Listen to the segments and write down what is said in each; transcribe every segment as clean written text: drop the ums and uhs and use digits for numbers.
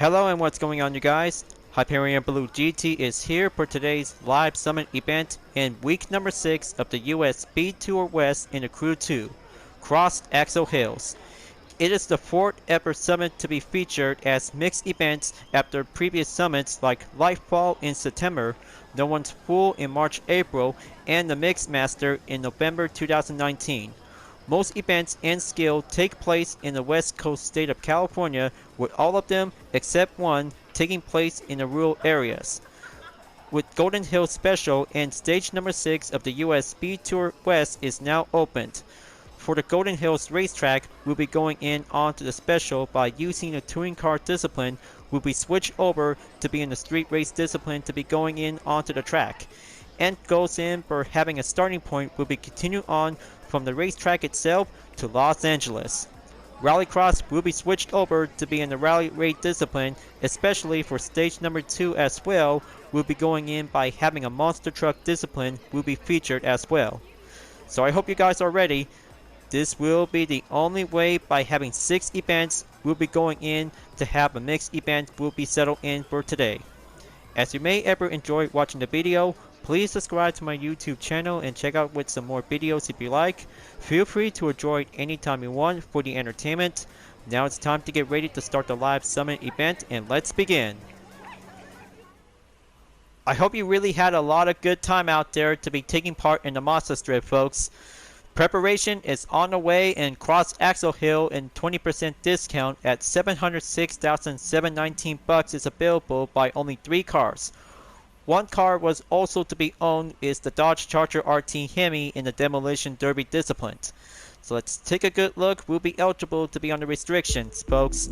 Hello and what's going on, you guys? Hyperion-Blue-GT is here for today's live summit event in week number 6 of the US Speed Tour West in the Crew 2, Cross Axle Hills. It is the 4th ever summit to be featured as mixed events after previous summits like Lightfall in September, No One's Fool in March-April, and the Mixed Master in November 2019. Most events and skill take place in the west coast state of California, with all of them except one taking place in the rural areas. With Golden Hill Special and stage number 6 of the US Speed Tour West is now opened. For the Golden Hills Racetrack, we'll be going in onto the special by using the touring car discipline. We'll be switched over to be in the street race discipline to be going in onto the track. And goes in for having a starting point will be continue on from the racetrack itself to Los Angeles. Rallycross will be switched over to be in the rally race discipline, especially for stage number 2 as well. We'll be going in by having a monster truck discipline will be featured as well. So I hope you guys are ready. This will be the only way by having 6 events. We'll be going in to have a mixed event will be settled in for today. As you may ever enjoy watching the video, please subscribe to my YouTube channel and check out with some more videos if you like. Feel free to enjoy it anytime you want for the entertainment. Now it's time to get ready to start the live summit event, and let's begin. I hope you really had a lot of good time out there to be taking part in the Mazda Strip, folks. Preparation is on the way, in Cross Axle Hill and 20% discount at $706,719 is available by only 3 cars. One car was also to be owned is the Dodge Charger RT Hemi in the Demolition Derby discipline. So let's take a good look. We'll be eligible to be on the restrictions, folks.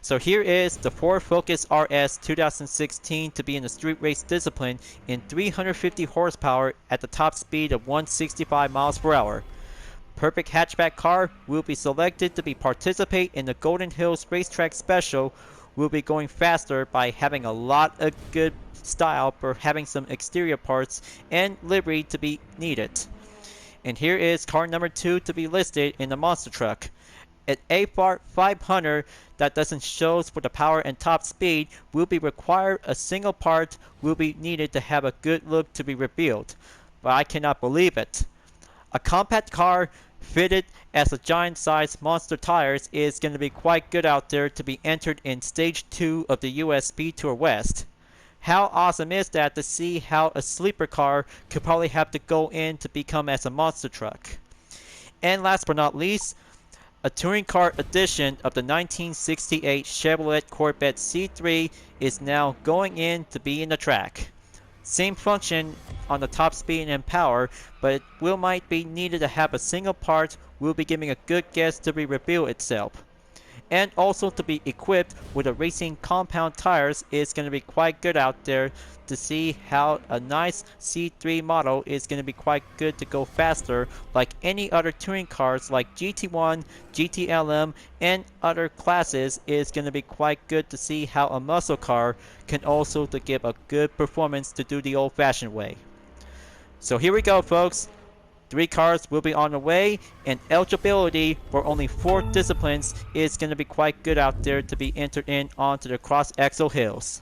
So here is the Ford Focus RS 2016 to be in the street race discipline in 350 horsepower at the top speed of 165 miles per hour. Perfect hatchback car will be selected to be participate in the Golden Hills Racetrack Special. We'll be going faster by having a lot of good style for having some exterior parts and livery to be needed. And here is car number 2 to be listed in the monster truck. An Abarth 500 that doesn't show for the power and top speed will be required. A single part will be needed to have a good look to be revealed. But I cannot believe it. A compact car fitted as a giant size monster tires is going to be quite good out there to be entered in stage 2 of the US Speed Tour West. How awesome is that to see how a sleeper car could probably have to go in to become as a monster truck. And last but not least, a touring car edition of the 1968 Chevrolet Corvette C3 is now going in to be in the track. Same function on the top speed and power, but it might be needed to have a single part. Will be giving a good guess to be reveal itself. And also to be equipped with a racing compound tires is going to be quite good out there to see how a nice C3 model is going to be quite good to go faster like any other touring cars like GT1, GTLM, and other classes is going to be quite good to see how a muscle car can also to give a good performance to do the old-fashioned way. So here we go, folks. 3 cars will be on the way, and eligibility for only 4 disciplines is going to be quite good out there to be entered in onto the Cross Axle Hills.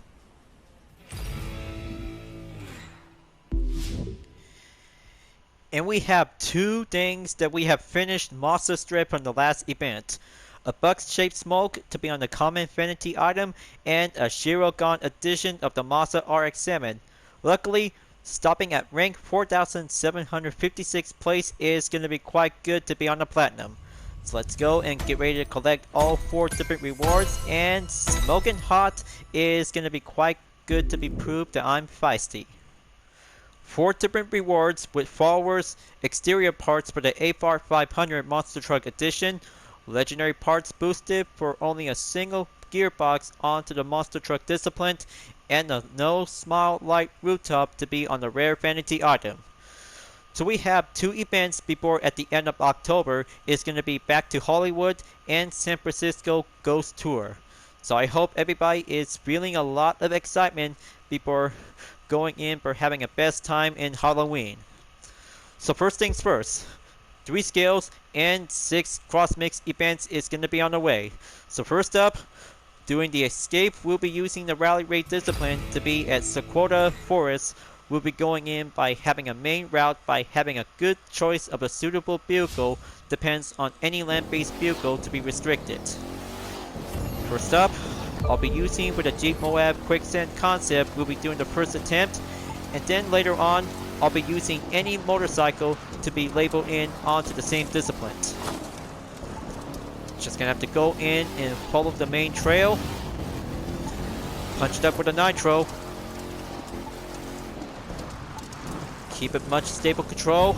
And we have 2 things that we have finished Mazda Strip from the last event. A box-shaped smoke to be on the common vanity item, and a Shirogon edition of the Mazda RX-7. Luckily, stopping at rank 4,756 place is going to be quite good to be on the platinum. So let's go and get ready to collect all 4 different rewards, and smoking hot is going to be quite good to be proved that I'm feisty. 4 different rewards with followers, exterior parts for the Abarth 500 Monster Truck Edition, legendary parts boosted for only a single gearbox onto the Monster Truck discipline, and a no smile light rooftop to be on the rare vanity item. So we have 2 events before at the end of October is going to be back to Hollywood and San Francisco Ghost Tour. So I hope everybody is feeling a lot of excitement before going in for having a best time in Halloween. So first things first, 3 scales and 6 cross mix events is going to be on the way. So first up, During the escape, we'll be using the rally raid discipline to be at Sequoia Forest. We'll be going in by having a main route by having a good choice of a suitable vehicle depends on any land-based vehicle to be restricted. First up, I'll be using with a Jeep Moab Quicksand concept. We'll be doing the first attempt, and then later on I'll be using any motorcycle to be labeled in onto the same discipline. Just gonna have to go in and follow the main trail. Punched up with a nitro. Keep it much stable control.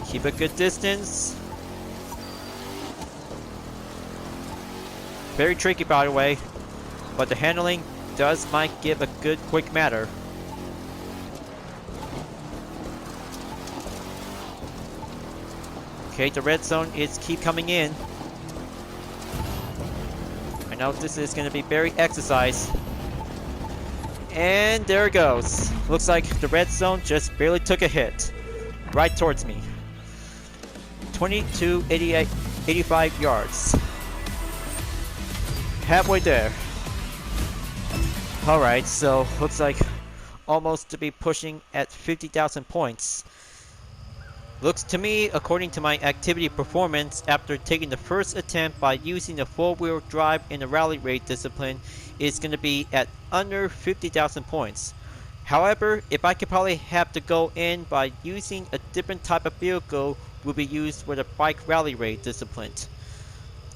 Keep a good distance. Very tricky, by the way, but the handling might give a good quick matter. Okay, the red zone is keep coming in. I know this is going to be very exercise. And there it goes. Looks like the red zone just barely took a hit. Right towards me. 85 yards. Halfway there. Alright, so looks like almost to be pushing at 50,000 points. Looks to me, according to my activity performance, after taking the first attempt by using the 4-wheel drive in the rally raid discipline, is going to be at under 50,000 points. However, if I could probably have to go in by using a different type of vehicle, will be used with a bike rally raid discipline.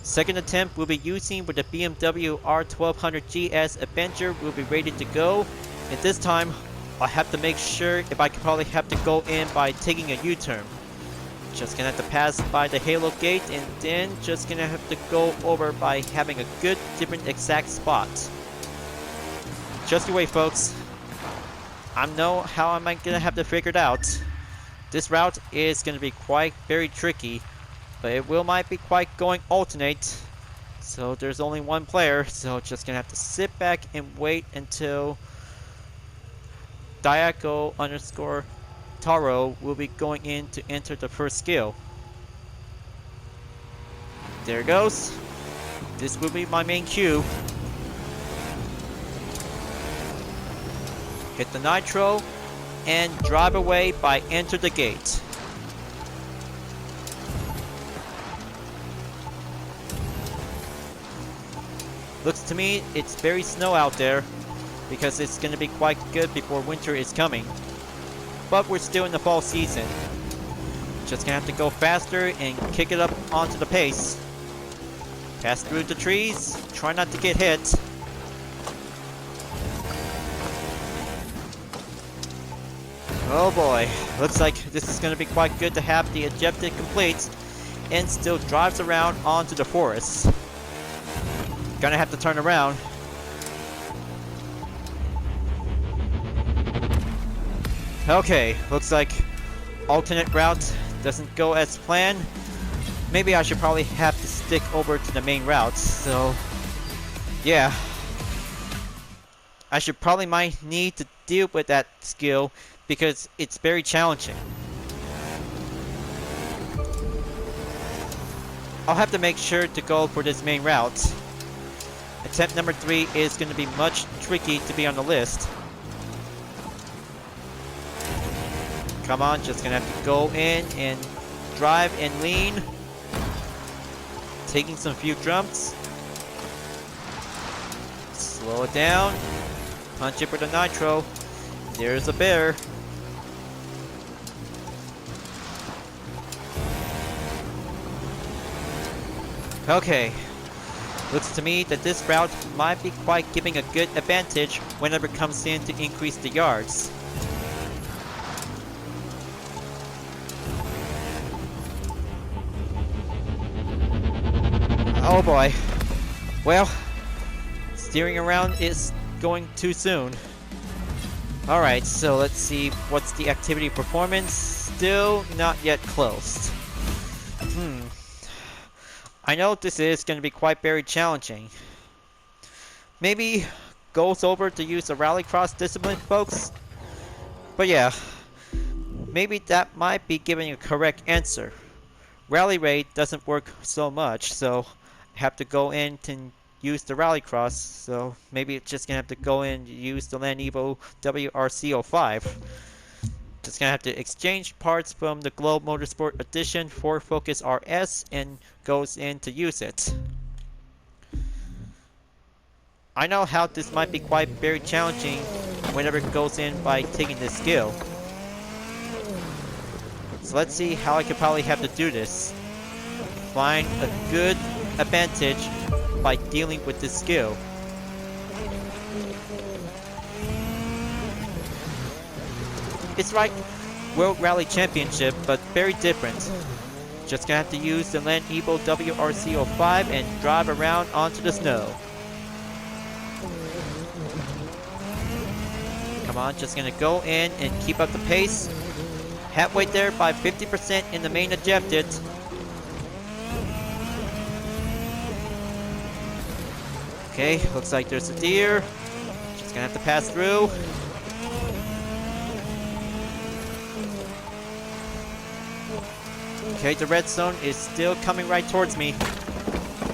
Second attempt will be using with the BMW R1200 GS Avenger will be ready to go, and this time I'll have to make sure if I could probably have to go in by taking a U-turn. Just gonna have to pass by the Halo gate and then just gonna have to go over by having a good different exact spot. Just you wait, folks. I know how I'm gonna have to figure it out. This route is gonna be quite very tricky, but it might be quite going alternate. So there's only one player, so just gonna have to sit back and wait until Diaco_Taro will be going in to enter the first skill. There it goes. This will be my main cue. Hit the nitro and drive away by enter the gate. Looks to me it's very snow out there, because it's going to be quite good before winter is coming. But we're still in the fall season. Just going to have to go faster and kick it up onto the pace. Pass through the trees. Try not to get hit. Oh boy. Looks like this is going to be quite good to have the objective complete and still drives around onto the forest. Gonna have to turn around. Okay, looks like alternate route doesn't go as planned. Maybe I should probably have to stick over to the main route, so yeah. I should probably might need to deal with that skill because it's very challenging. I'll have to make sure to go for this main route. Attempt number 3 is going to be much tricky to be on the list. Come on, just gonna have to go in and drive and lean. Taking some few jumps. Slow it down. Punch it with a nitro. There's a bear. Okay. Looks to me that this route might be quite giving a good advantage whenever it comes in to increase the yards. Oh boy. Well, steering around is going too soon. Alright, so let's see what's the activity performance. Still not yet close. I know this is going to be quite very challenging. Maybe goes over to use the Rallycross discipline, folks. But yeah, maybe that might be giving a correct answer. Rally raid doesn't work so much, so I have to go in and use the Rallycross, so maybe it's just gonna have to go in and use the Land Evo WRC05. Just gonna have to exchange parts from the Globe Motorsport Edition Ford Focus RS and goes in to use it. I know how this might be quite very challenging whenever it goes in by taking this skill. So let's see how I could probably have to do this. Find a good advantage by dealing with this skill. It's like World Rally Championship, but very different. Just gonna have to use the Land Evo WRC05 and drive around onto the snow. Come on, just gonna go in and keep up the pace. Halfway there by 50% in the main objective. Okay, looks like there's a deer. Just gonna have to pass through. Okay, the red zone is still coming right towards me.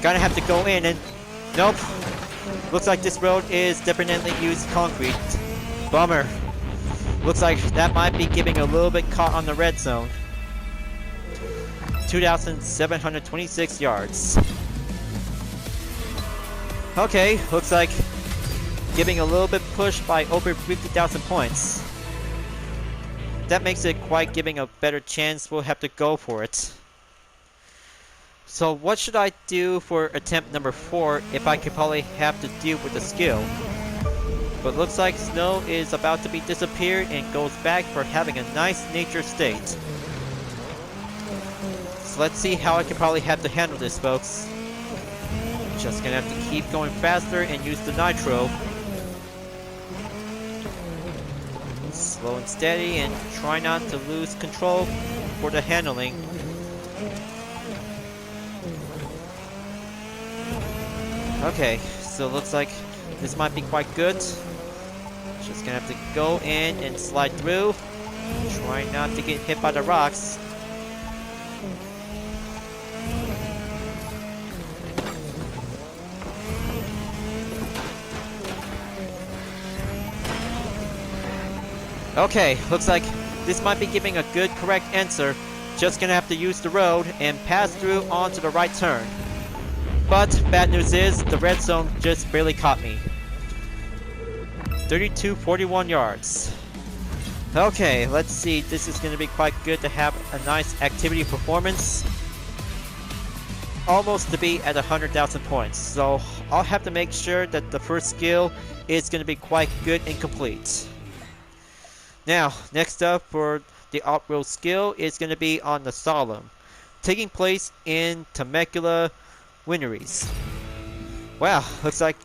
Gonna have to go in and... Nope. Looks like this road is definitely used concrete. Bummer. Looks like that might be giving a little bit caught on the red zone. 2,726 yards. Okay, looks like giving a little bit push by over 50,000 points. That makes it quite giving a better chance. We'll have to go for it. So what should I do for attempt number 4 if I could probably have to deal with the skill? But looks like snow is about to be disappeared and goes back for having a nice nature state. So let's see how I can probably have to handle this, folks. Just gonna have to keep going faster and use the nitro. Slow and steady and try not to lose control for the handling. Okay, so looks like this might be quite good. Just gonna have to go in and slide through. Try not to get hit by the rocks. Okay, looks like this might be giving a good correct answer. Just gonna have to use the road and pass through onto the right turn. But bad news is the red zone just barely caught me. 32.41 yards. Okay, let's see. This is gonna be quite good to have a nice activity performance. Almost to be at 100,000 points. So I'll have to make sure that the first skill is gonna be quite good and complete. Now, next up for the off-road skill is going to be on the Solemn, taking place in Temecula Wineries. Wow, looks like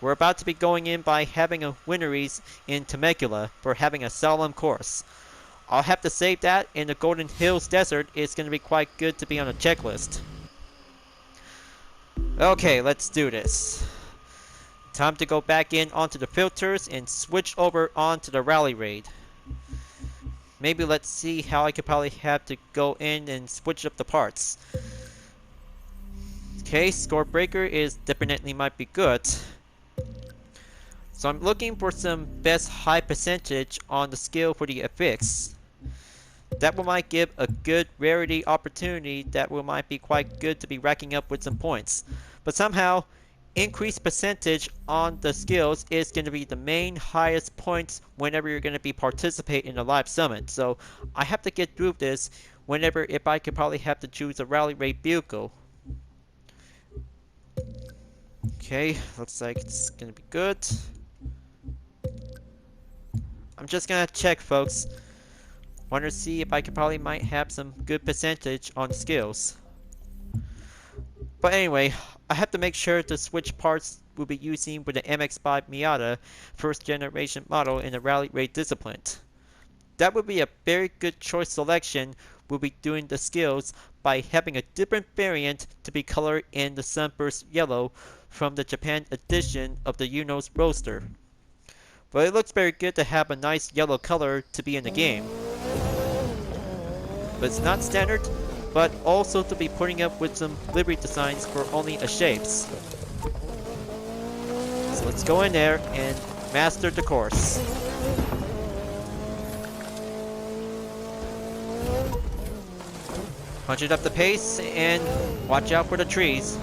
we're about to be going in by having a Wineries in Temecula for having a Solemn course. I'll have to save that in the Golden Hills Desert. It's going to be quite good to be on a checklist. Okay, let's do this. Time to go back in onto the filters and switch over onto the Rally Raid. Maybe let's see how I could probably have to go in and switch up the parts. Okay, score breaker is definitely might be good. So I'm looking for some best high percentage on the skill for the FX. That will might give a good rarity opportunity that will might be quite good to be racking up with some points. But somehow, increased percentage on the skills is going to be the main highest points whenever you're going to be participating in a live summit. So I have to get through this whenever if I could probably have to choose a rally raid vehicle. Okay, looks like it's going to be good. I'm just going to check, folks. Want to see if I could probably might have some good percentage on skills. But anyway, I have to make sure to switch parts we'll be using with the MX-5 Miata first generation model in the Rally Raid discipline. That would be a very good choice selection. We'll be doing the skills by having a different variant to be colored in the Sunburst Yellow from the Japan edition of the Uno's Roadster. But it looks very good to have a nice yellow color to be in the game. But it's not standard, but also to be putting up with some livery designs for only a shapes. So let's go in there and master the course. Punch it up the pace and watch out for the trees.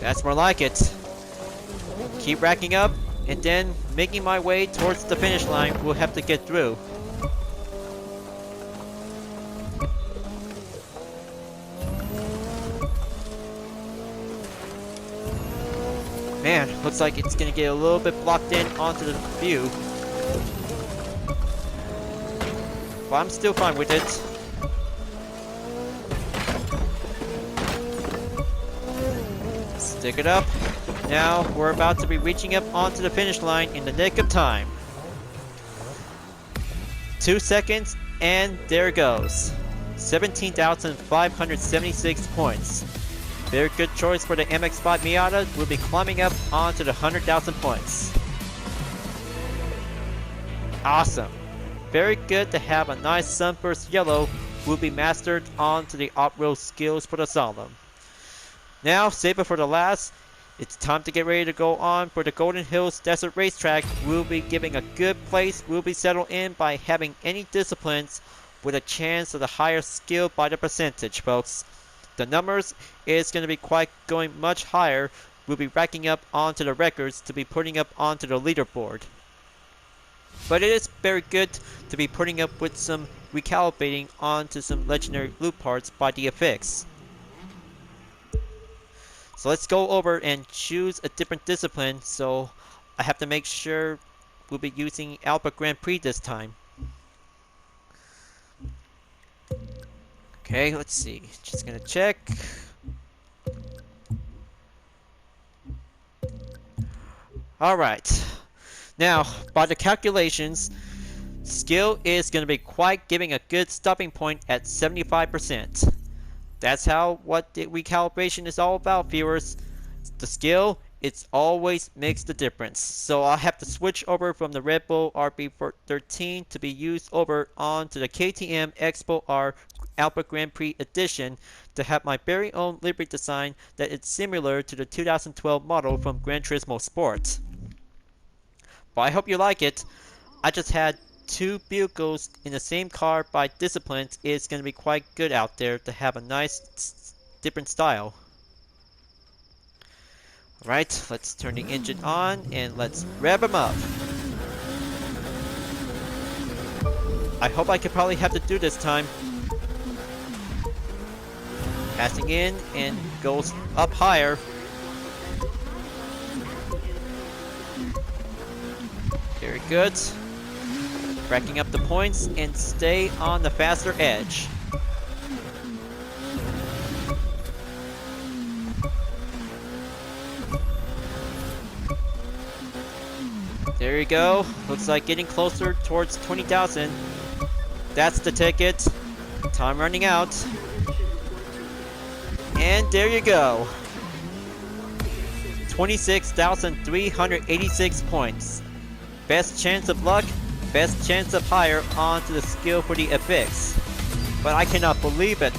That's more like it. Keep racking up and then making my way towards the finish line. We'll have to get through. Man, looks like it's gonna get a little bit blocked in onto the view. But I'm still fine with it. Stick it up. Now we're about to be reaching up onto the finish line in the nick of time. 2 seconds and there it goes. 17,576 points. Very good choice for the MX-5 Miata. Will be climbing up onto the 100,000 points. Awesome. Very good to have a nice sunburst yellow. Will be mastered onto the off-road skills for the Solemn. Now, save it for the last. It's time to get ready to go on for the Golden Hills Desert Racetrack. We'll be giving a good place. We'll be settled in by having any disciplines with a chance of the higher skill by the percentage, folks. The numbers is going to be quite going much higher. We'll be racking up onto the records to be putting up onto the leaderboard. But it is very good to be putting up with some recalibrating onto some legendary loop parts by the FX. So let's go over and choose a different discipline. So I have to make sure we'll be using Albert Grand Prix this time. Okay, let's see. Just gonna check. Alright. Now, by the calculations, skill is gonna be quite giving a good stopping point at 75%. That's how what the recalibration is all about, viewers. The skill, it's always makes the difference. So I'll have to switch over from the Red Bull RB13 to be used over onto the KTM Expo R Albert Grand Prix Edition to have my very own livery design that is similar to the 2012 model from Gran Turismo Sport. But I hope you like it. I just had 2 vehicles in the same car by disciplines. It's going to be quite good out there to have a nice different style. Alright, let's turn the engine on and let's rev them up. I hope I could probably have to do this time. Passing in and goes up higher. Very good. Racking up the points and stay on the faster edge. There you go. Looks like getting closer towards 20,000. That's the ticket. Time running out. And there you go. 26,386 points. Best chance of luck, best chance of higher onto the skill for the FX. But I cannot believe it.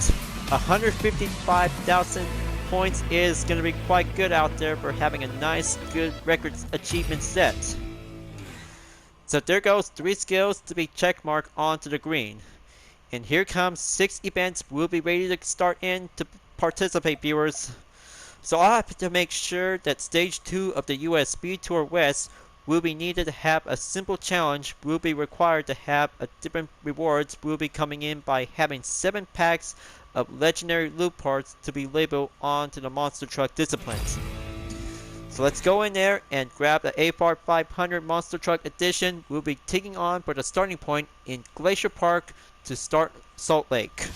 155,000 points is going to be quite good out there for having a nice, good records achievement set. So there goes 3 skills to be checkmarked onto the green. And here comes 6 events. We'll be ready to start in to participate, viewers. So I'll have to make sure that stage 2 of the US Speed Tour West will be needed to have a simple challenge. Will be required to have a different rewards. Will be coming in by having 7 packs of legendary loop parts to be labeled onto the monster truck disciplines. So let's go in there and grab the Abarth 500 Monster Truck Edition. We'll be taking on for the starting point in Glacier Park to start Salt Lake.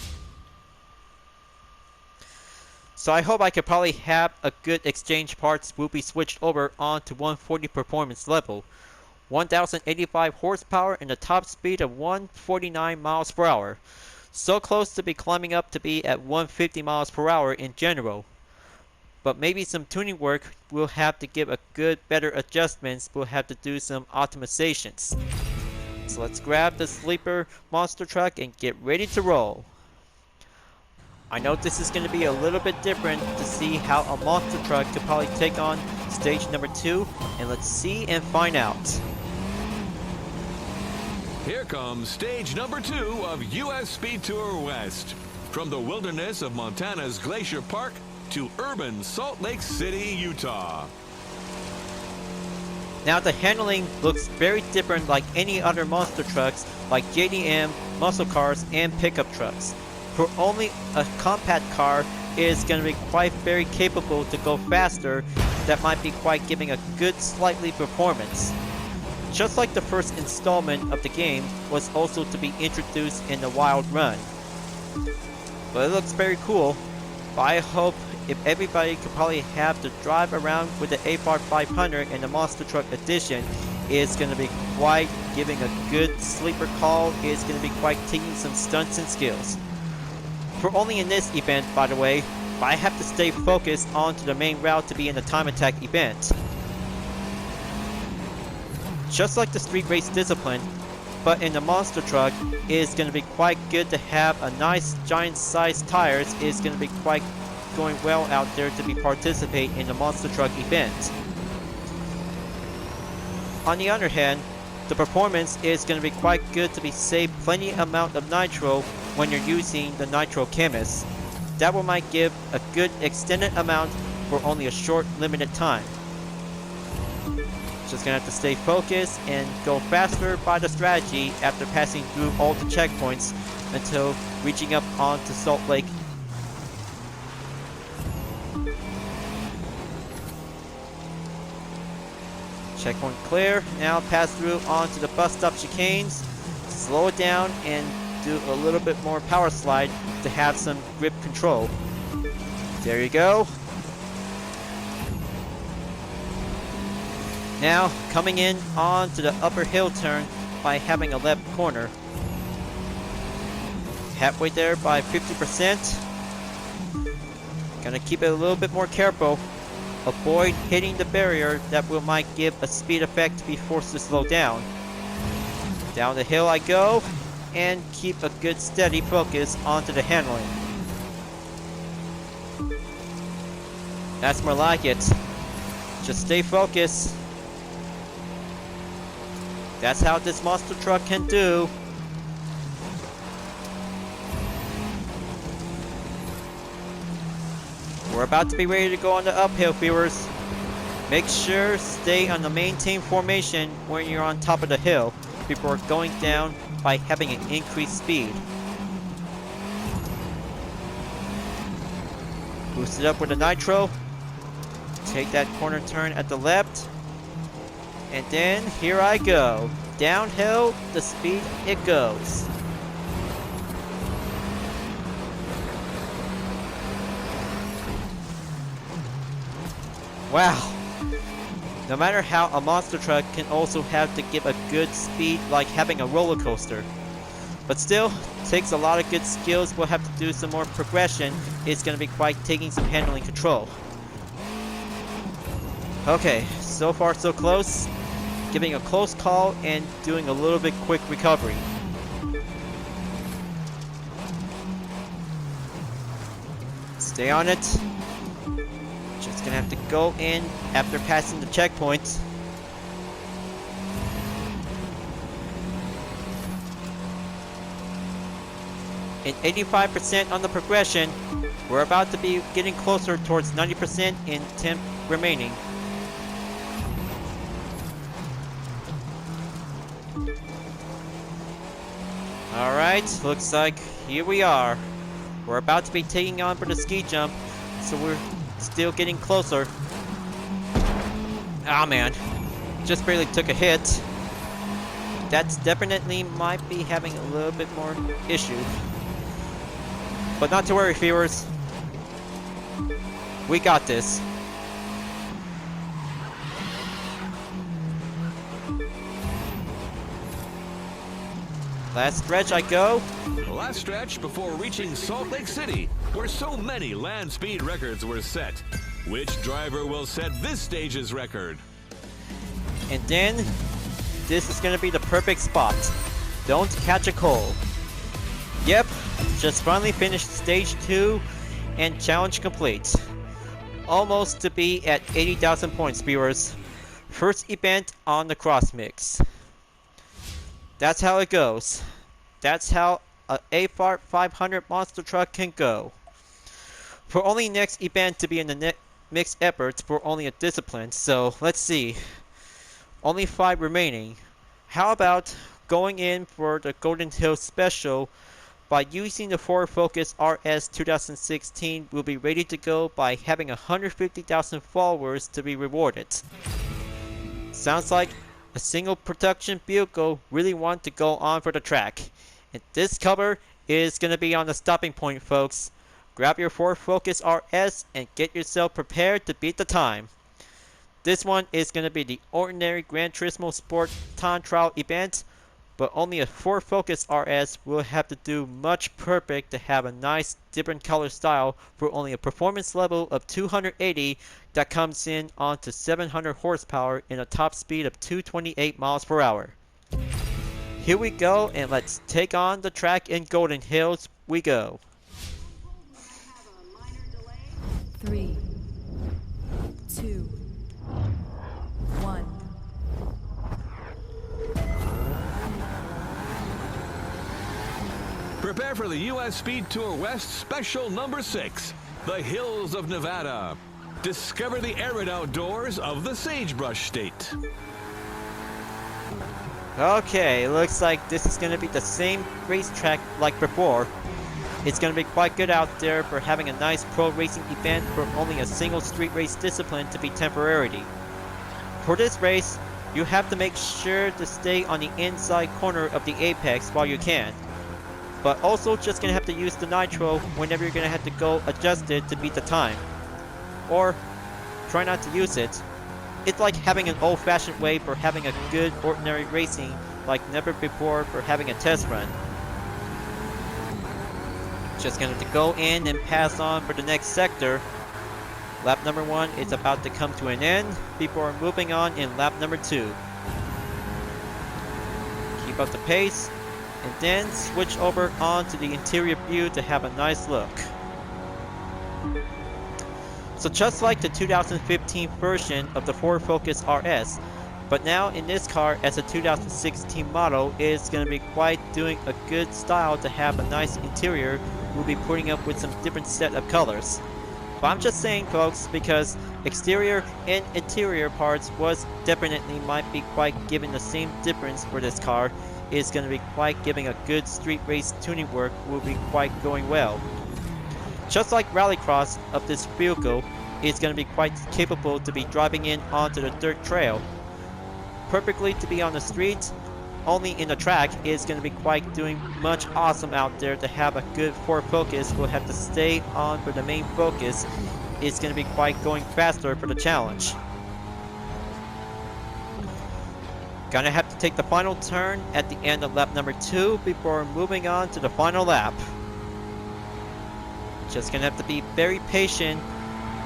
So I hope I could probably have a good exchange parts. Will be switched over onto 140 performance level. 1085 horsepower and a top speed of 149 miles per hour. So close to be climbing up to be at 150 miles per hour in general. But maybe some tuning work. We'll have to give a good better adjustments. We'll have to do some optimizations. So let's grab the sleeper monster truck and get ready to roll. I know this is going to be a little bit different to see how a monster truck could probably take on stage number 2, and let's see and find out. Here comes stage number 2 of US Speed Tour West. From the wilderness of Montana's Glacier Park to urban Salt Lake City, Utah. Now the handling looks very different like any other monster trucks like JDM, muscle cars, and pickup trucks. For only a compact car, it is going to be quite very capable to go faster. That might be quite giving a good slightly performance. Just like the first installment of the game was also to be introduced in the Wild Run. But it looks very cool. But I hope if everybody could probably have to drive around with the Abarth 500 and the Monster Truck Edition, it's going to be quite giving a good sleeper call. It's going to be quite taking some stunts and skills. For only in this event, by the way, I have to stay focused onto the main route to be in the time attack event. Just like the street race discipline, but in the monster truck, it's going to be quite good to have a nice giant sized tires. It's going to be quite going well out there to be participate in the monster truck event. On the other hand, the performance is going to be quite good to be save plenty amount of nitro when you're using the nitro chemist. That will might give a good extended amount for only a short limited time. Just gonna have to stay focused and go faster by the strategy after passing through all the checkpoints until reaching up onto Salt Lake. Checkpoint clear. Now pass through onto the bus stop chicanes. Slow it down and do a little bit more power slide to have some grip control. There you go. Now coming in onto the upper hill turn by having a left corner. Halfway there by 50%. Gonna keep it a little bit more careful. Avoid hitting the barrier that will might give a speed effect to be forced to slow down. Down the hill I go, and keep a good steady focus onto the handling. That's more like it. Just stay focused. That's how this monster truck can do. We're about to be ready to go on the uphill, viewers. Make sure stay on the maintain formation when you're on top of the hill before going down by having an increased speed. Boost it up with the nitro. Take that corner turn at the left. And then here I go. Downhill, the speed it goes. Wow. No matter how, a monster truck can also have to give a good speed like having a roller coaster. But still, takes a lot of good skills. We'll have to do some more progression. It's going to be quite taking some handling control. Okay, so far so close. Giving a close call and doing a little bit quick recovery. Stay on it. Just gonna have to go in after passing the checkpoint. In 85% on the progression, we're about to be getting closer towards 90% in 10 remaining. Alright, looks like here we are. We're about to be taking on for the ski jump, so we're still getting closer. Ah man, just barely took a hit. That's definitely might be having a little bit more issue. But not to worry, viewers. We got this. Last stretch I go. Last stretch before reaching Salt Lake City, where so many land speed records were set. Which driver will set this stage's record? And then this is gonna be the perfect spot. Don't catch a cold. Yep, just finally finished stage 2 and challenge complete. Almost to be at 80,000 points, viewers. First event on the cross mix. That's how it goes. That's how a Abarth 500 monster truck can go. For only next event to be in the mixed efforts for only a discipline, so let's see. Only 5 remaining. How about going in for the Golden Hill Special by using the Ford Focus RS 2016? Will be ready to go by having 150,000 followers to be rewarded. Sounds like a single production vehicle really want to go on for the track. And this cover is going to be on the stopping point, folks. Grab your Ford Focus RS and get yourself prepared to beat the time. This one is going to be the ordinary Gran Turismo Sport Time Trial event, but only a Ford Focus RS will have to do much perfect to have a nice different color style for only a performance level of 280 that comes in onto 700 horsepower and a top speed of 228 miles per hour. Here we go, and let's take on the track in Golden Hills we go. 3, 2, 1. Prepare for the U.S. Speed Tour West Special number 6, the Hills of Nevada. Discover the arid outdoors of the Sagebrush State. Okay, looks like this is going to be the same racetrack like before. It's going to be quite good out there for having a nice pro racing event for only a single street race discipline to be temporary. For this race, you have to make sure to stay on the inside corner of the apex while you can. But also just going to have to use the nitro whenever you're going to have to go adjust it to beat the time. Or try not to use it. It's like having an old-fashioned way for having a good ordinary racing like never before for having a test run. Just going to go in and pass on for the next sector. Lap number 1 is about to come to an end before moving on in lap number 2. Keep up the pace and then switch over onto the interior view to have a nice look. So just like the 2015 version of the Ford Focus RS, but now in this car as a 2016 model, it's going to be quite doing a good style to have a nice interior. We'll be putting up with some different set of colors. But I'm just saying, folks, because exterior and interior parts was definitely might be quite giving the same difference for this car. It's going to be quite giving a good street race tuning work will be quite going well. Just like Rallycross of this vehicle, it's going to be quite capable to be driving in onto the dirt trail. Perfectly to be on the street, only in the track is going to be quite doing much awesome out there to have a good Ford Focus. We'll have to stay on for the main focus. It's going to be quite going faster for the challenge. Gonna have to take the final turn at the end of lap number 2 before moving on to the final lap. Just gonna have to be very patient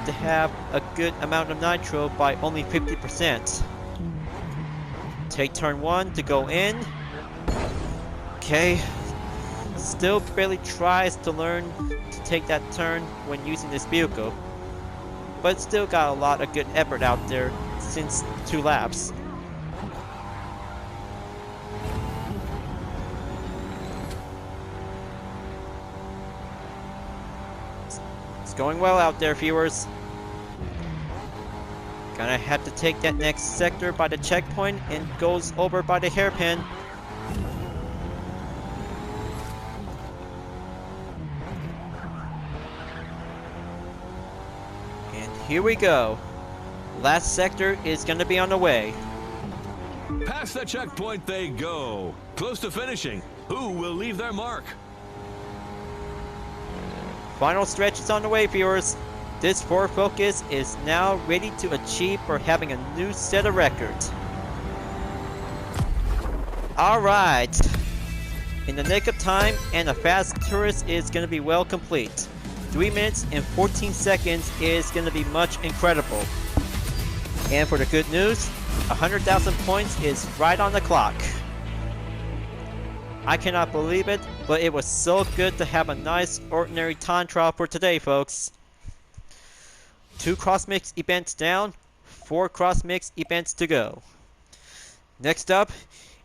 to have a good amount of nitro by only 50%. Take turn 1 to go in. Okay. Still barely tries to learn to take that turn when using this vehicle. But still got a lot of good effort out there since 2 laps. It's going well out there, viewers. Gonna have to take that next sector by the checkpoint and goes over by the hairpin. And here we go. Last sector is gonna be on the way. Past the checkpoint they go. Close to finishing. Who will leave their mark? Final stretch is on the way, viewers. This Ford Focus is now ready to achieve for having a new set of records. Alright. In the nick of time, and a fast tourist is going to be well complete. 3 minutes and 14 seconds is going to be much incredible. And for the good news, 100,000 points is right on the clock. I cannot believe it, but it was so good to have a nice ordinary time trial for today, folks. 2 cross-mix events down, 4 cross-mix events to go. Next up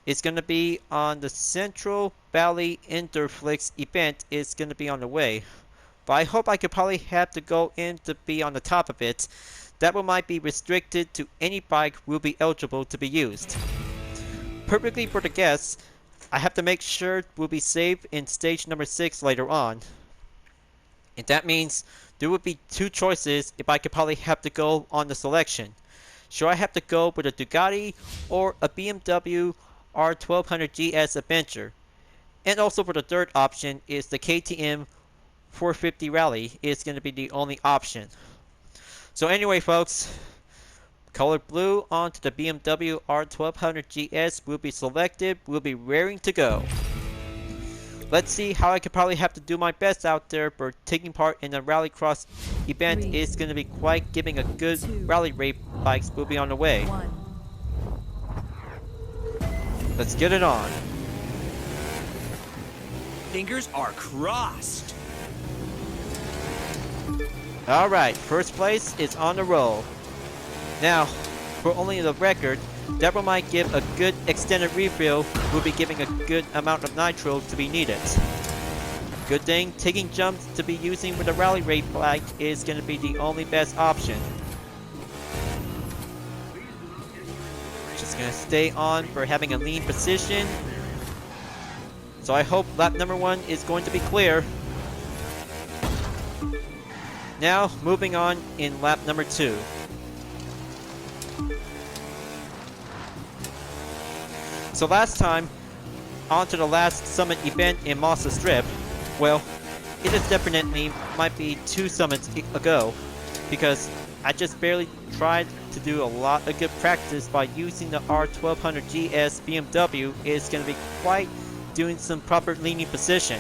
is going to be on the Central Valley Endurfix event. It's going to be on the way. But I hope I could probably have to go in to be on the top of it. That one might be restricted to any bike will be eligible to be used. Perfectly for the guests, I have to make sure it will be saved in stage number 6 later on. And that means there would be 2 choices if I could probably have to go on the selection. Should I have to go with a Ducati or a BMW R1200 GS Adventure? And also for the third option is the KTM 450 Rally is going to be the only option. So anyway, folks, color blue onto the BMW R1200 GS will be selected, will be raring to go. Let's see how I could probably have to do my best out there for taking part in the Rallycross event. Is going to be quite giving a good rally race bikes will be on the way. Let's get it on. Fingers are crossed. Alright, first place is on the roll. Now, for only the record, Deborah might give a good extended refill, will be giving a good amount of nitro to be needed. Good thing, taking jumps to be using with a rally race bike is going to be the only best option. Just going to stay on for having a lean position. So I hope lap number 1 is going to be clear. Now, moving on in lap number 2. So last time, on to the last summit event in Massa Strip. Well, it is definitely might be 2 summits ago, because I just barely tried to do a lot of good practice by using the R1200 GS BMW. Is going to be quite doing some proper leaning position.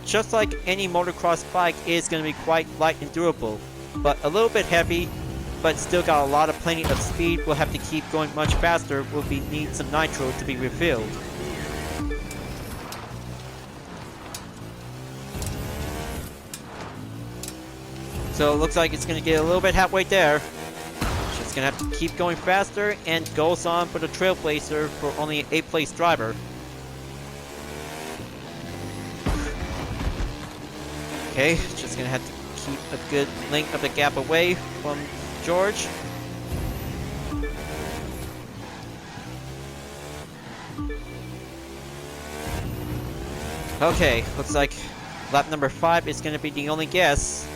Just like any motocross bike is going to be quite light and durable, but a little bit heavy, but still got a lot of plenty of speed. Will have to keep going much faster, will be need some nitro to be refilled. So it looks like it's going to get a little bit halfway there. Just going to have to keep going faster and goes on for the Trailblazer for only an 8th place driver. Okay, just gonna have to keep a good length of the gap away from George. Okay, looks like lap number 5 is gonna be the only guess.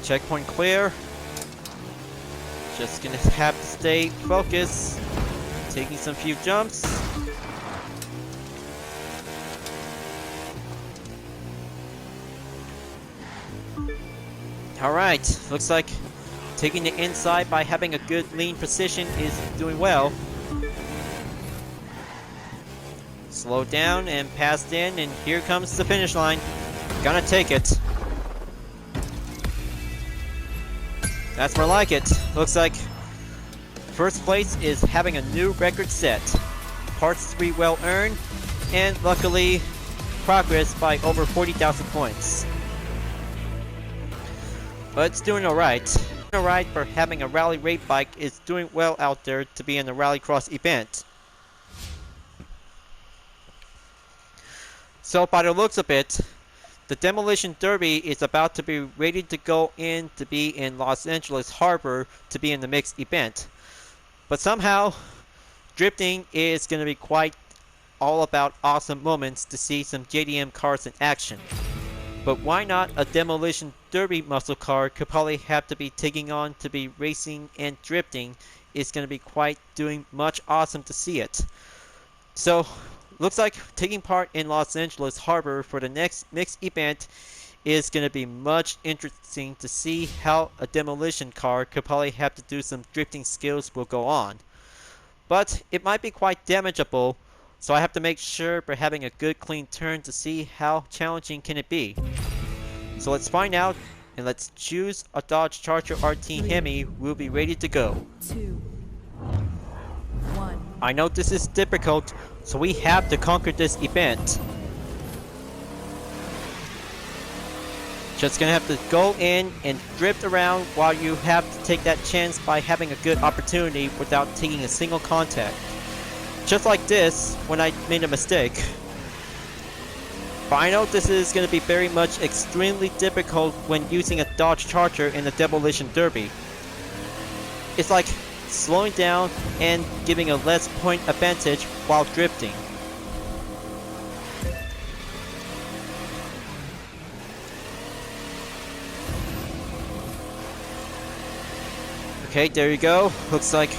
Checkpoint clear. Just gonna have to stay focused. Taking some few jumps. Alright, looks like taking the inside by having a good lean position is doing well. Slow down and passed in, and here comes the finish line. Gonna take it. That's more like it. Looks like first place is having a new record set. Parts 3 well earned, and luckily progress by over 40,000 points. But it's doing alright. Alright for having a rally race bike is doing well out there to be in the Rallycross event. So by the looks of it, the Demolition Derby is about to be ready to go in to be in Los Angeles Harbor to be in the mixed event. But somehow, drifting is going to be quite all about awesome moments to see some JDM cars in action. But why not a Demolition Derby muscle car could probably have to be taking on to be racing and drifting. Is going to be quite doing much awesome to see it. So, looks like taking part in Los Angeles Harbor for the next mixed event is going to be much interesting to see how a Demolition car could probably have to do some drifting skills will go on. But it might be quite damageable. So I have to make sure for having a good clean turn to see how challenging can it be. So let's find out and let's choose a Dodge Charger RT Hemi. We'll be ready to go. 2, 1. I know this is difficult, so we have to conquer this event. Just gonna have to go in and drift around while you have to take that chance by having a good opportunity without taking a single contact. Just like this, when I made a mistake. But I know this is gonna be very much extremely difficult when using a Dodge Charger in the Demolition Derby. It's like slowing down and giving a less point advantage while drifting. Okay, there you go. Looks like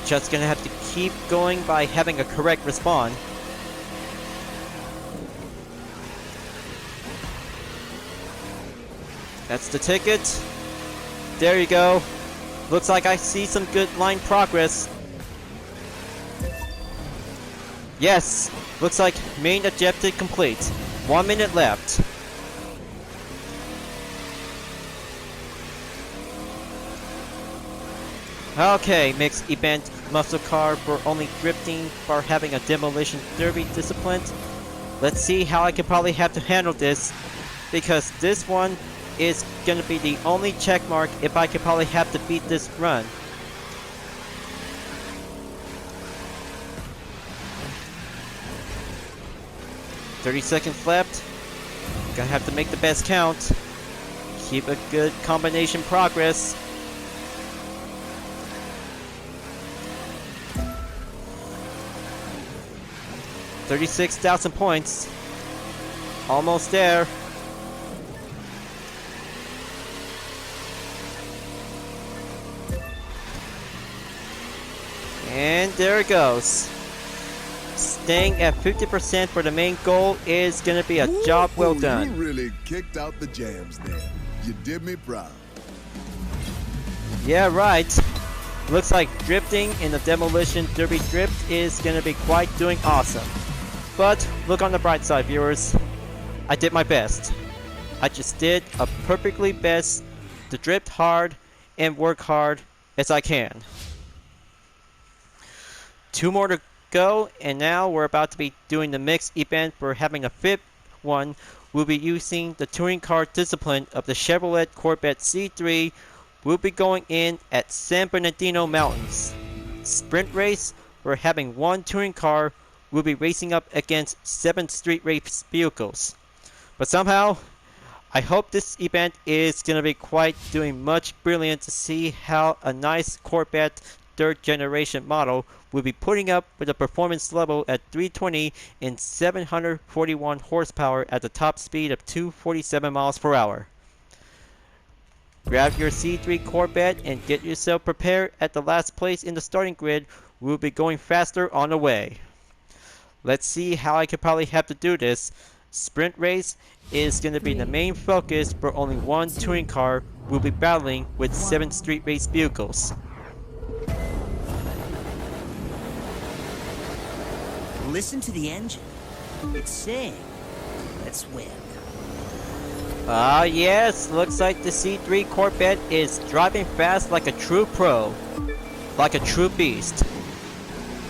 just gonna have to keep going by having a correct respawn. That's the ticket. There you go. Looks like I see some good line progress. Yes, looks like main objective complete. 1 minute left. Okay, mixed event muscle car for only drifting for having a Demolition Derby discipline. Let's see how I can probably have to handle this, because this one is gonna be the only check mark if I could probably have to beat this run. "30 seconds left. Gonna have to make the best count. Keep a good combination progress. $36,000 points. Almost there. And there it goes. Staying at 50% for the main goal is gonna be a job well done. You really kicked out the jams there. You did me proud. Yeah, right. Looks like drifting in the Demolition Derby drift is gonna be quite doing awesome. But look on the bright side, viewers. I did my best. I just did a perfectly best to drift hard and work hard as I can. 2 more to go, and now we're about to be doing the mixed event. We're having a 5th one. We'll be using the touring car discipline of the Chevrolet Corvette C3. We'll be going in at San Bernardino Mountains. Sprint race, we're having 1 touring car. We'll be racing up against 7 street race vehicles. But somehow, I hope this event is going to be quite doing much brilliant to see how a nice Corvette 3rd generation model will be putting up with a performance level at 320 and 741 horsepower at the top speed of 247 miles per hour. Grab your C3 Corvette and get yourself prepared at the last place in the starting grid. We'll be going faster on the way. Let's see how I could probably have to do this. Sprint race is going to be the main focus for only 1 touring car. We'll be battling with 7 street race vehicles. Listen to the engine. It's saying, let's win. Ah yes, looks like the C3 Corvette is driving fast like a true pro. Like a true beast.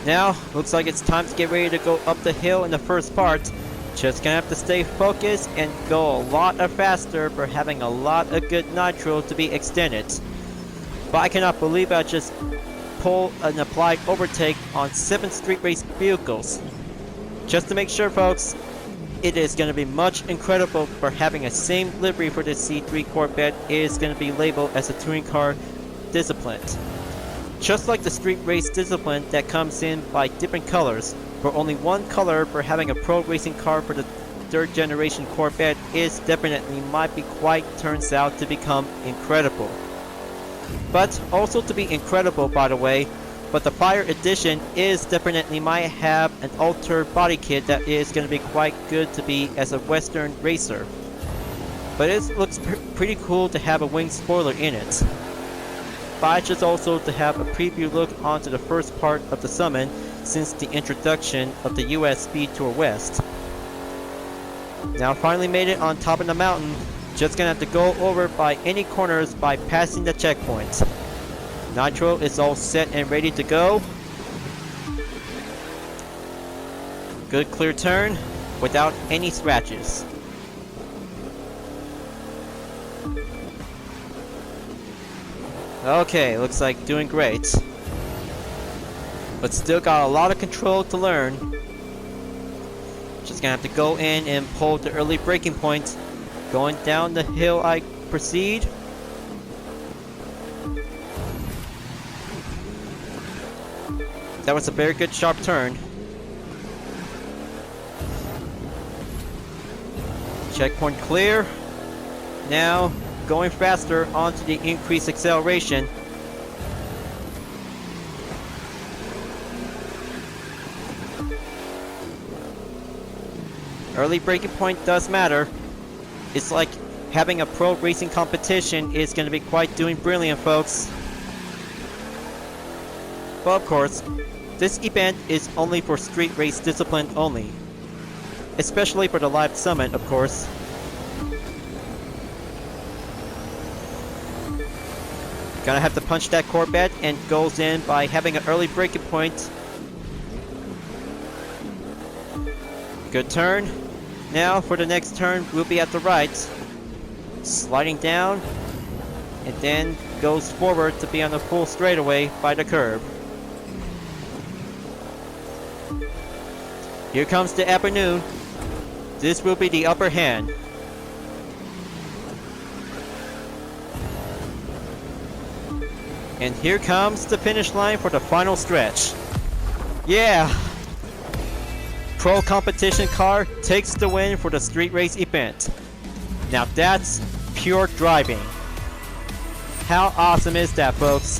Now, looks like it's time to get ready to go up the hill in the first part. Just gonna have to stay focused and go a lot faster for having a lot of good nitro to be extended. But I cannot believe I just pulled an applied overtake on 7 street race vehicles. Just to make sure, folks, it is going to be much incredible for having a same livery for this C3 Corvette is going to be labeled as a touring car discipline. Just like the street race discipline that comes in by different colors, for only 1 color for having a pro racing car for the 3rd generation Corvette is definitely might be quite turns out to become incredible. But also to be incredible, by the way, but the Fire Edition is definitely might have an altered body kit that is going to be quite good to be as a Western racer. But it looks pretty cool to have a wing spoiler in it. But just also to have a preview look onto the first part of the summon since the introduction of the US Speed Tour West. Now finally made it on top of the mountain. Just gonna have to go over by any corners by passing the checkpoint. Nitro is all set and ready to go. Good clear turn without any scratches. Okay, looks like doing great. But still got a lot of control to learn. Just gonna have to go in and pull the early braking point. Going down the hill I proceed. That was a very good sharp turn. Checkpoint clear. Now going faster onto the increased acceleration. Early braking point does matter. It's like having a pro racing competition is going to be quite doing brilliant, folks. But of course, this event is only for street race discipline only. Especially for the live summit, of course. Gonna have to punch that Corvette and goes in by having an early braking point. Good turn. Now for the next turn, we'll be at the right. Sliding down. And then goes forward to be on the full straightaway by the curb. Here comes the afternoon. This will be the upper hand. And here comes the finish line for the final stretch. Yeah! Pro competition car takes the win for the street race event. Now that's pure driving. How awesome is that, folks?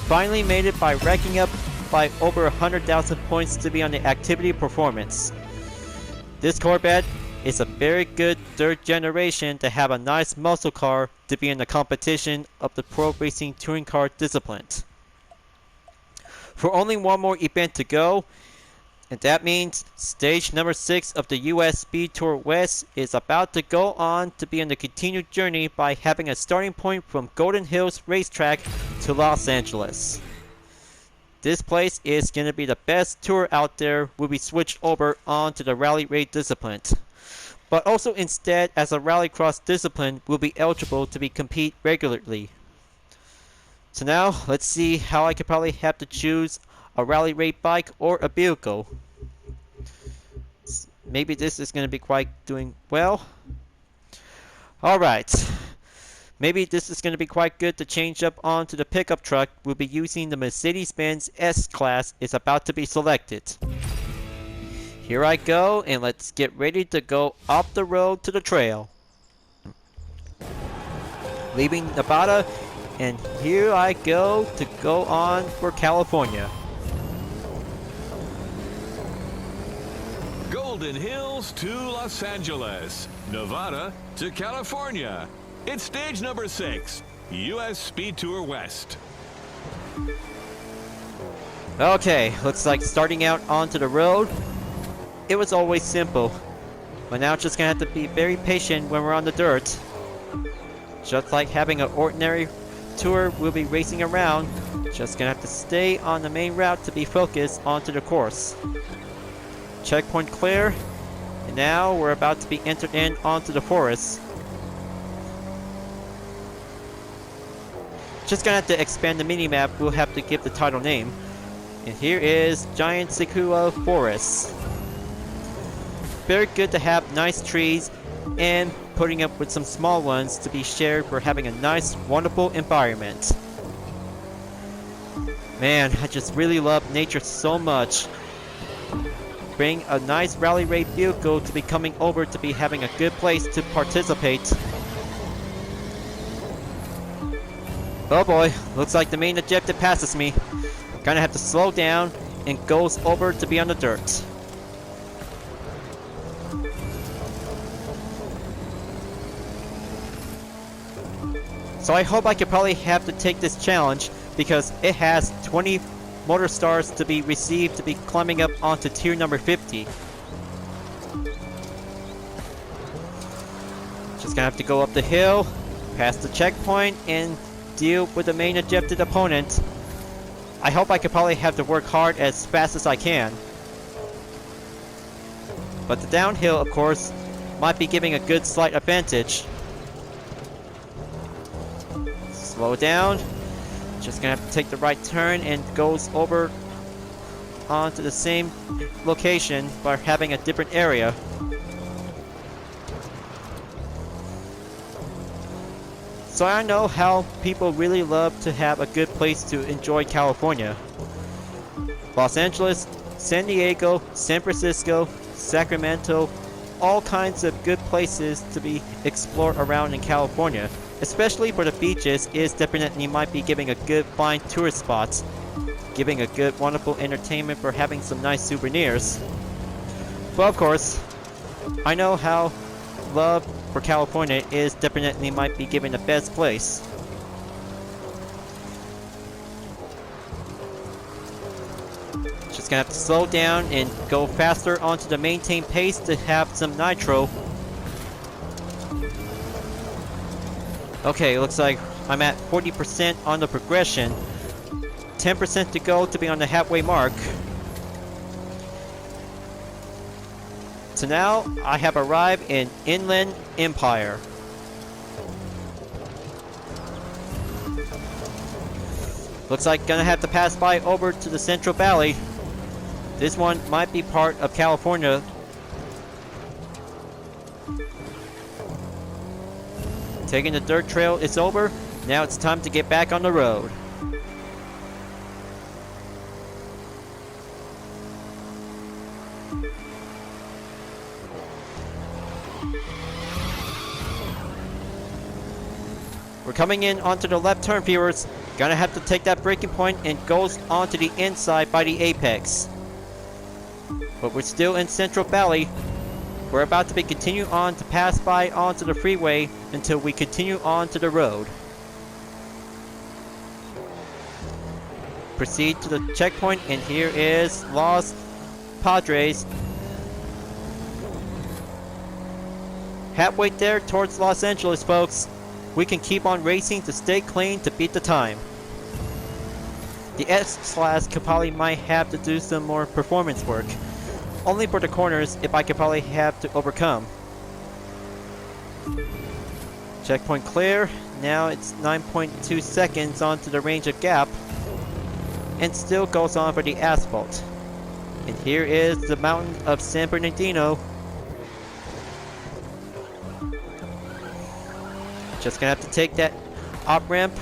Finally made it by racking up by over 100,000 points to be on the activity performance. This Corvette is a very good third generation to have a nice muscle car to be in the competition of the pro racing touring car discipline. For only one more event to go, and that means stage number 6 of the US Speed Tour West is about to go on to be on the continued journey by having a starting point from Golden Hills Racetrack to Los Angeles. This place is going to be the best tour out there will be switched over onto the rally race discipline. But also instead as a rallycross discipline will be eligible to be compete regularly. So now let's see how I could probably have to choose a rally race bike or a vehicle. Maybe this is going to be quite doing well. Alright. Maybe this is going to be quite good to change up onto the pickup truck. We'll be using the Mercedes-Benz S-Class is about to be selected. Here I go, and let's get ready to go up the road to the trail. Leaving Nevada, and here I go to go on for California. Golden Hills to Los Angeles, Nevada to California. It's stage number 6, US Speed Tour West. Okay, looks like starting out onto the road. It was always simple, but now just gonna have to be very patient when we're on the dirt. Just like having an ordinary tour, we'll be racing around. Just gonna have to stay on the main route to be focused onto the course. Checkpoint clear, and now we're about to be entered in onto the forest. Just gonna have to expand the minimap, we'll have to give the title name. And here is Giant Sequoia Forest. Very good to have nice trees and putting up with some small ones to be shared for having a nice, wonderful environment. Man, I just really love nature so much. Bring a nice rally race vehicle to be coming over to be having a good place to participate. Oh boy, looks like the main objective passes me. Gonna have to slow down and goes over to be on the dirt. So I hope I could probably have to take this challenge because it has 20 motor stars to be received to be climbing up onto tier number 50. Just gonna have to go up the hill, past the checkpoint, and deal with the main ejected opponent. I hope I could probably have to work hard as fast as I can. But the downhill, of course, might be giving a good slight advantage. Slow down. Just gonna have to take the right turn and goes over onto the same location by having a different area. So I know how people really love to have a good place to enjoy California. Los Angeles, San Diego, San Francisco, Sacramento, all kinds of good places to be explored around in California. Especially for the beaches, is definitely might be giving a good fine tourist spots, giving a good wonderful entertainment for having some nice souvenirs. Well, of course, I know how love for California is definitely might be given the best place. Just gonna have to slow down and go faster onto the maintain pace to have some nitro. Okay, looks like I'm at 40% on the progression. 10% to go to be on the halfway mark. So now I have arrived in Inland Empire. Looks like gonna have to pass by over to the Central Valley. This one might be part of California. Taking the dirt trail is over. Now it's time to get back on the road. We're coming in onto the left turn, viewers. Gonna have to take that braking point and goes onto the inside by the apex. But we're still in Central Valley. We're about to be continue on to pass by onto the freeway until we continue on to the road. Proceed to the checkpoint, and here is Los Padres. Halfway there towards Los Angeles, folks. We can keep on racing to stay clean to beat the time. The S-Class could probably might have to do some more performance work. Only for the corners if I could probably have to overcome. Checkpoint clear. Now it's 9.2 seconds onto the range of gap. And still goes on for the asphalt. And here is the mountain of San Bernardino. Just gonna have to take that up ramp.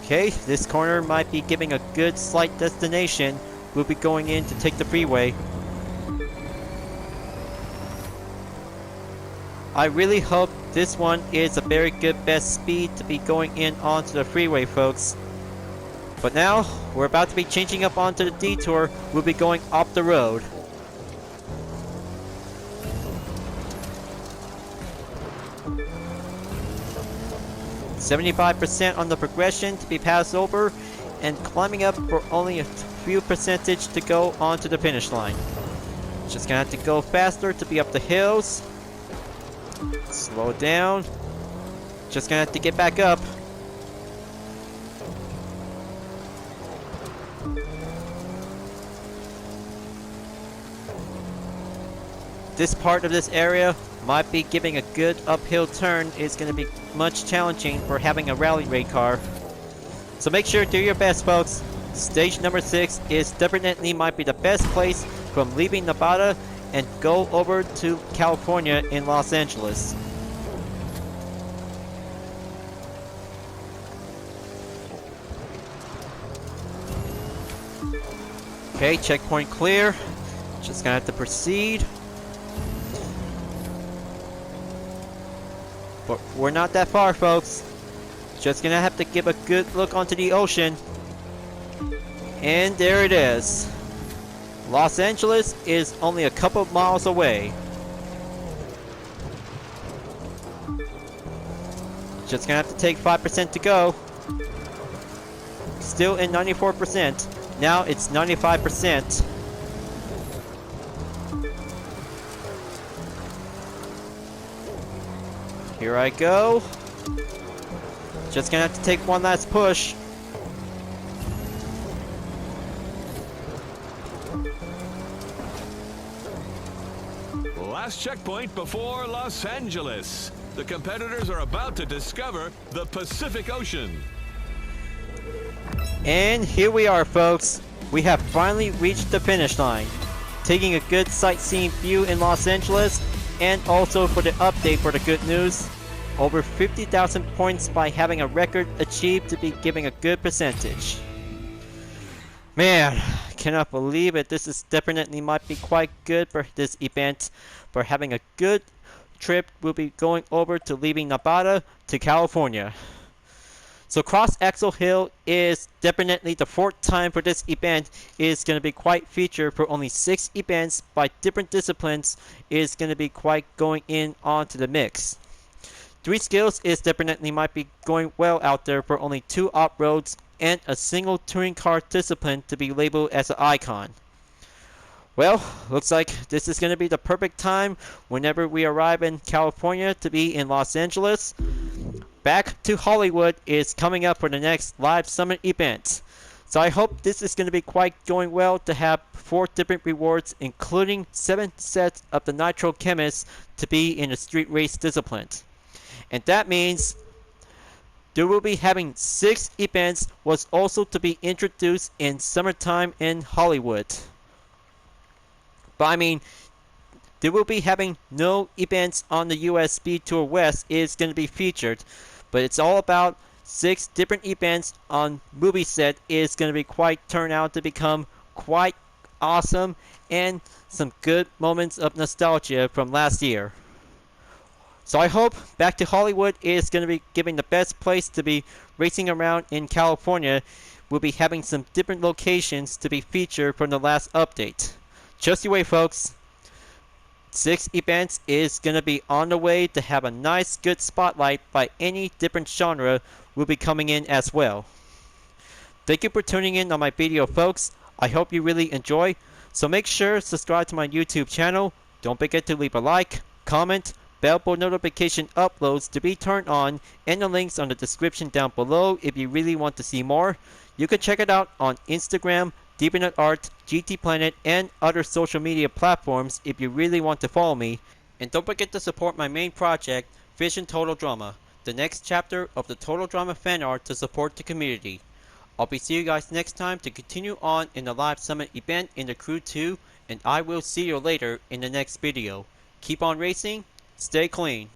Okay, this corner might be giving a good slight destination. We'll be going in to take the freeway. I really hope this one is a very good best speed to be going in onto the freeway, folks. But now, we're about to be changing up onto the detour. We'll be going off the road. %75% on the progression to be passed over, and climbing up for only a few percentage to go onto the finish line. Just gonna have to go faster to be up the hills. Slow down. Just gonna have to get back up. This part of this area might be giving a good uphill turn. Is going to be much challenging for having a rally raid car. So make sure to do your best, folks. Stage number 6 is definitely might be the best place from leaving Nevada and go over to California in Los Angeles. Okay, checkpoint clear. Just gonna have to proceed. But we're not that far, folks. Just gonna have to give a good look onto the ocean. And there it is. Los Angeles is only a couple miles away. Just gonna have to take 5% to go. Still in 94%. Now it's 95%. Here I go. Just gonna have to take one last push. Last checkpoint before Los Angeles. The competitors are about to discover the Pacific Ocean. And here we are, folks. We have finally reached the finish line. Taking a good sightseeing view in Los Angeles, and also for the update for the good news. Over 50,000 points by having a record achieved to be giving a good percentage. Man, I cannot believe it. This is definitely might be quite good for this event. For having a good trip, we'll be going over to leaving Nevada to California. So Cross Axel Hill is definitely the 4th time for this event. It is going to be quite featured for only 6 events by different disciplines. It is going to be quite going in onto the mix. 3 skills is definitely might be going well out there for only 2 off-roads and a single touring car discipline to be labeled as an icon. Well, looks like this is going to be the perfect time whenever we arrive in California to be in Los Angeles. Back to Hollywood is coming up for the next live summit event. So I hope this is going to be quite going well to have 4 different rewards, including 7 sets of the Nitro Chemist to be in the street race discipline. And that means there will be having 6 events was also to be introduced in summertime in Hollywood. But I mean, there will be having no events on the US Speed Tour West is going to be featured. But it's all about 6 different events on movie set is going to be quite turn out to become quite awesome and some good moments of nostalgia from last year. So I hope Back to Hollywood is going to be giving the best place to be racing around in California. We'll be having some different locations to be featured from the last update. Just you wait, folks. 6 events is going to be on the way to have a nice good spotlight by any different genre will be coming in as well. Thank you for tuning in on my video, folks. I hope you really enjoy. So make sure to subscribe to my YouTube channel. Don't forget to leave a like, comment, bell for notification uploads to be turned on, and the links on the description down below if you really want to see more. You can check it out on Instagram, DeviantArt, GT Planet, and other social media platforms if you really want to follow me. And don't forget to support my main project, Vision Total Drama, the next chapter of the Total Drama fan art to support the community. I'll be seeing you guys next time to continue on in the live summit event in the Crew 2, and I will see you later in the next video. Keep on racing, stay clean.